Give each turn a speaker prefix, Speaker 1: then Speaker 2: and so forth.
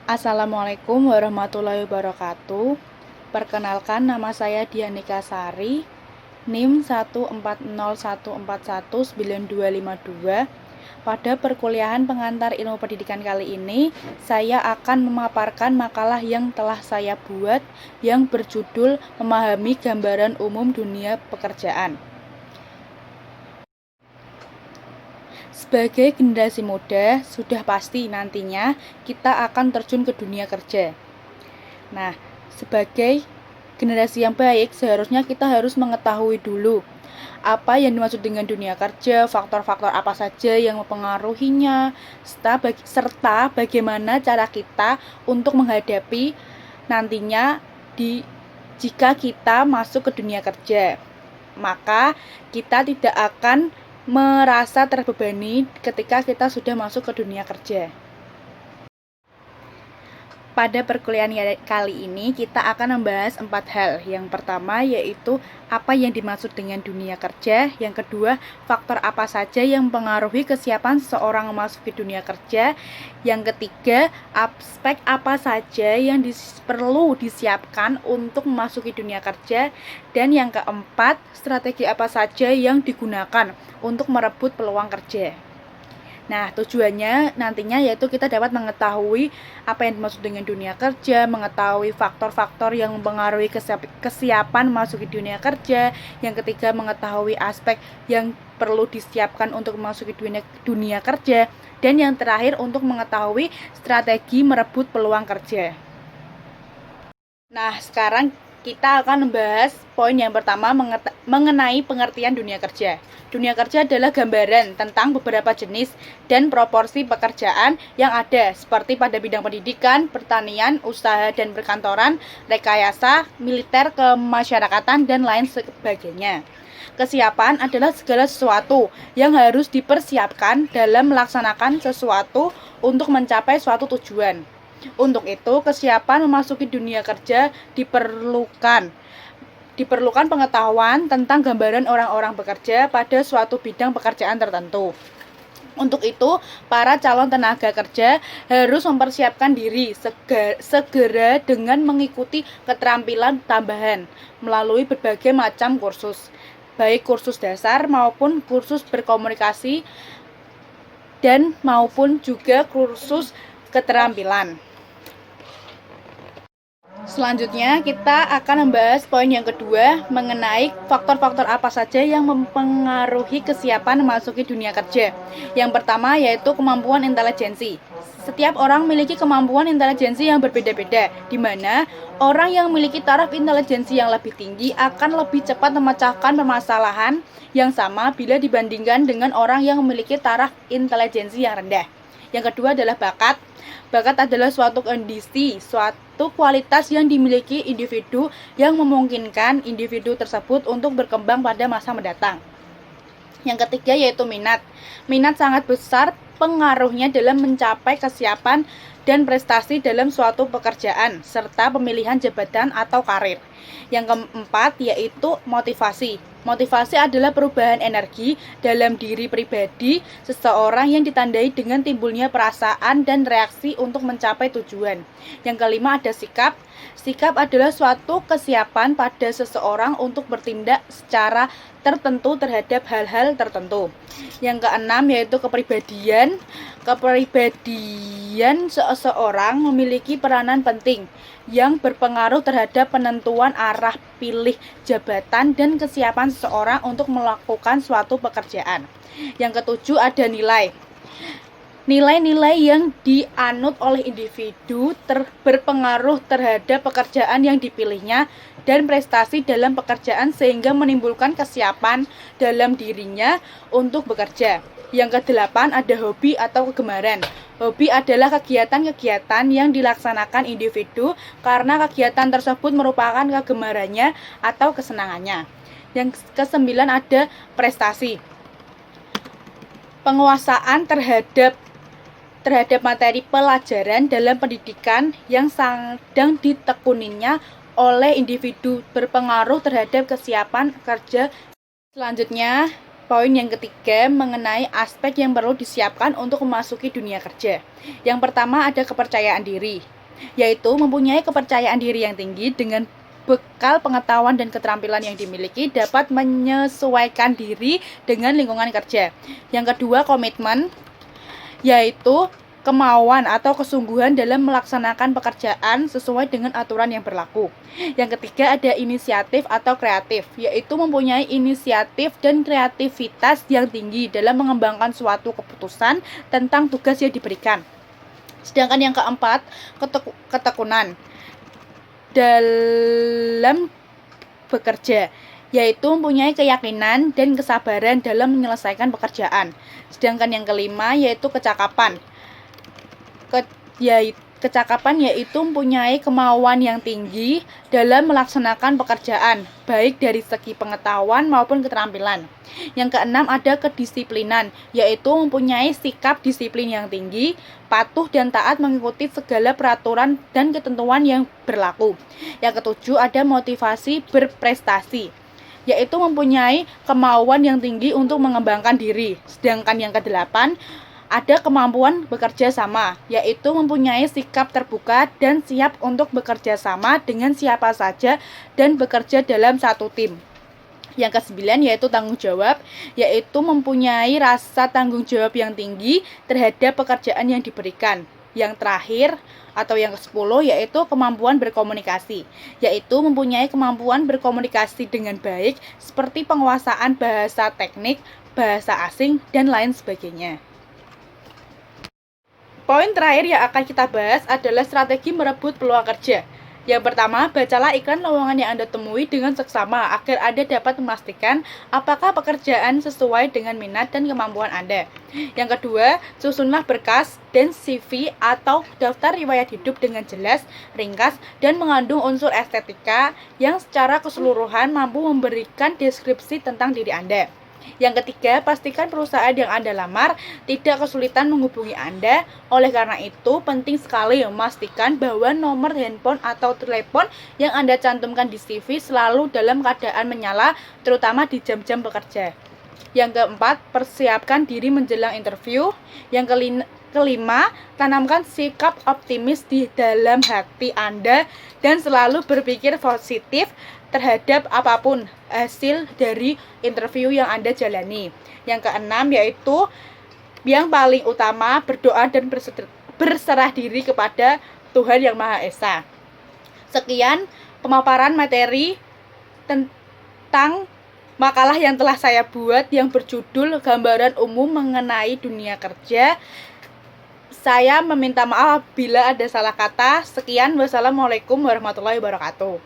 Speaker 1: Assalamualaikum warahmatullahi wabarakatuh. Perkenalkan, nama saya Dianika Sari, NIM 140141922. Pada perkuliahan pengantar ilmu pendidikan kali ini, saya akan memaparkan makalah yang telah saya buat yang berjudul Memahami Gambaran Umum Dunia Pekerjaan. Sebagai generasi muda, sudah pasti nantinya kita akan terjun ke dunia kerja. Nah, sebagai generasi yang baik, seharusnya kita harus mengetahui dulu apa yang dimaksud dengan dunia kerja, faktor-faktor apa saja yang mempengaruhinya, serta bagaimana cara kita untuk menghadapi nantinya jika kita masuk ke dunia kerja. Maka kita tidak akan merasa terbebani ketika kita sudah masuk ke dunia kerja. Pada perkuliahan kali ini kita akan membahas 4 hal. Yang pertama yaitu apa yang dimaksud dengan dunia kerja. Yang kedua, faktor apa saja yang mempengaruhi kesiapan seseorang memasuki dunia kerja. Yang ketiga, aspek apa saja yang perlu disiapkan untuk memasuki dunia kerja. Dan yang keempat, strategi apa saja yang digunakan untuk merebut peluang kerja. Nah, tujuannya nantinya yaitu kita dapat mengetahui apa yang dimaksud dengan dunia kerja, mengetahui faktor-faktor yang mempengaruhi kesiapan memasuki dunia kerja. Yang ketiga, mengetahui aspek yang perlu disiapkan untuk memasuki dunia kerja. Dan yang terakhir, untuk mengetahui strategi merebut peluang kerja. Nah, sekarang kita akan membahas poin yang pertama mengenai pengertian dunia kerja. Dunia kerja adalah gambaran tentang beberapa jenis dan proporsi pekerjaan yang ada, seperti pada bidang pendidikan, pertanian, usaha dan perkantoran, rekayasa, militer, kemasyarakatan, dan lain sebagainya. Kesiapan adalah segala sesuatu yang harus dipersiapkan dalam melaksanakan sesuatu untuk mencapai suatu tujuan. Untuk itu, kesiapan memasuki dunia kerja diperlukan pengetahuan tentang gambaran orang-orang bekerja pada suatu bidang pekerjaan tertentu. Untuk itu, para calon tenaga kerja harus mempersiapkan diri segera dengan mengikuti keterampilan tambahan melalui berbagai macam kursus, baik kursus dasar maupun kursus berkomunikasi dan maupun juga kursus keterampilan. Selanjutnya kita akan membahas poin yang kedua mengenai faktor-faktor apa saja yang mempengaruhi kesiapan memasuki dunia kerja. Yang pertama yaitu kemampuan intelijensi. Setiap orang memiliki kemampuan intelijensi yang berbeda-beda, di mana orang yang memiliki taraf intelijensi yang lebih tinggi akan lebih cepat memecahkan permasalahan yang sama bila dibandingkan dengan orang yang memiliki taraf intelijensi yang rendah. Yang kedua adalah bakat. Bakat adalah suatu kondisi, suatu kualitas yang dimiliki individu yang memungkinkan individu tersebut untuk berkembang pada masa mendatang. Yang ketiga yaitu minat. Minat sangat besar pengaruhnya dalam mencapai kesiapan dan prestasi dalam suatu pekerjaan, serta pemilihan jabatan atau karir. Yang keempat yaitu motivasi. Motivasi adalah perubahan energi dalam diri pribadi seseorang yang ditandai dengan timbulnya perasaan dan reaksi untuk mencapai tujuan. Yang kelima ada sikap. Sikap adalah suatu kesiapan pada seseorang untuk bertindak secara tertentu terhadap hal-hal tertentu. Yang keenam yaitu kepribadian. Kepribadian seseorang memiliki peranan penting yang berpengaruh terhadap penentuan arah pilih jabatan dan kesiapan seseorang untuk melakukan suatu pekerjaan. Yang ketujuh ada nilai. Nilai-nilai yang dianut oleh individu berpengaruh terhadap pekerjaan yang dipilihnya dan prestasi dalam pekerjaan sehingga menimbulkan kesiapan dalam dirinya untuk bekerja. Yang kedelapan ada hobi atau kegemaran. Hobi adalah kegiatan-kegiatan yang dilaksanakan individu karena kegiatan tersebut merupakan kegemarannya atau kesenangannya. Yang kesembilan ada prestasi. Penguasaan terhadap materi pelajaran dalam pendidikan yang sedang ditekuninya oleh individu berpengaruh terhadap kesiapan kerja. Selanjutnya, poin yang ketiga mengenai aspek yang perlu disiapkan untuk memasuki dunia kerja. Yang pertama ada kepercayaan diri. yaitu mempunyai kepercayaan diri yang tinggi dengan bekal pengetahuan dan keterampilan yang dimiliki dapat menyesuaikan diri dengan lingkungan kerja. Yang kedua, komitmen, yaitu kemauan atau kesungguhan dalam melaksanakan pekerjaan sesuai dengan aturan yang berlaku. Yang ketiga, ada inisiatif atau kreatif, yaitu mempunyai inisiatif dan kreativitas yang tinggi dalam mengembangkan suatu keputusan tentang tugas yang diberikan. Sedangkan yang keempat, ketekunan dalam bekerja, yaitu mempunyai keyakinan dan kesabaran dalam menyelesaikan pekerjaan. Sedangkan yang kelima, yaitu kecakapan. Kecakapan yaitu mempunyai kemauan yang tinggi dalam melaksanakan pekerjaan, baik dari segi pengetahuan maupun keterampilan. Yang keenam, ada kedisiplinan, yaitu mempunyai sikap disiplin yang tinggi, patuh dan taat mengikuti segala peraturan dan ketentuan yang berlaku. Yang ketujuh, ada motivasi berprestasi, yaitu mempunyai kemauan yang tinggi untuk mengembangkan diri. Sedangkan yang kedelapan, ada kemampuan bekerja sama, yaitu mempunyai sikap terbuka dan siap untuk bekerja sama dengan siapa saja dan bekerja dalam satu tim. Yang kesembilan, yaitu tanggung jawab, yaitu mempunyai rasa tanggung jawab yang tinggi terhadap pekerjaan yang diberikan. Yang terakhir atau yang ke-10, yaitu kemampuan berkomunikasi, yaitu mempunyai kemampuan berkomunikasi dengan baik seperti penguasaan bahasa teknik, bahasa asing, dan lain sebagainya. Poin terakhir yang akan kita bahas adalah strategi merebut peluang kerja. Yang pertama, bacalah iklan lowongan yang Anda temui dengan seksama agar Anda dapat memastikan apakah pekerjaan sesuai dengan minat dan kemampuan Anda. Yang kedua, susunlah berkas dan CV atau daftar riwayat hidup dengan jelas, ringkas, dan mengandung unsur estetika yang secara keseluruhan mampu memberikan deskripsi tentang diri Anda. Yang ketiga, pastikan perusahaan yang Anda lamar tidak kesulitan menghubungi Anda. Oleh karena itu, penting sekali memastikan bahwa nomor handphone atau telepon yang Anda cantumkan di CV selalu dalam keadaan menyala, terutama di jam-jam bekerja. Yang keempat, persiapkan diri menjelang interview. Yang kelima, tanamkan sikap optimis di dalam hati Anda dan selalu berpikir positif terhadap apapun hasil dari interview yang Anda jalani. Yang keenam, yaitu yang paling utama, berdoa dan berserah diri kepada Tuhan Yang Maha Esa. Sekian pemaparan materi tentang makalah yang telah saya buat yang berjudul Gambaran Umum Mengenai Dunia Kerja. Saya meminta maaf bila ada salah kata. Sekian, wassalamualaikum warahmatullahi wabarakatuh.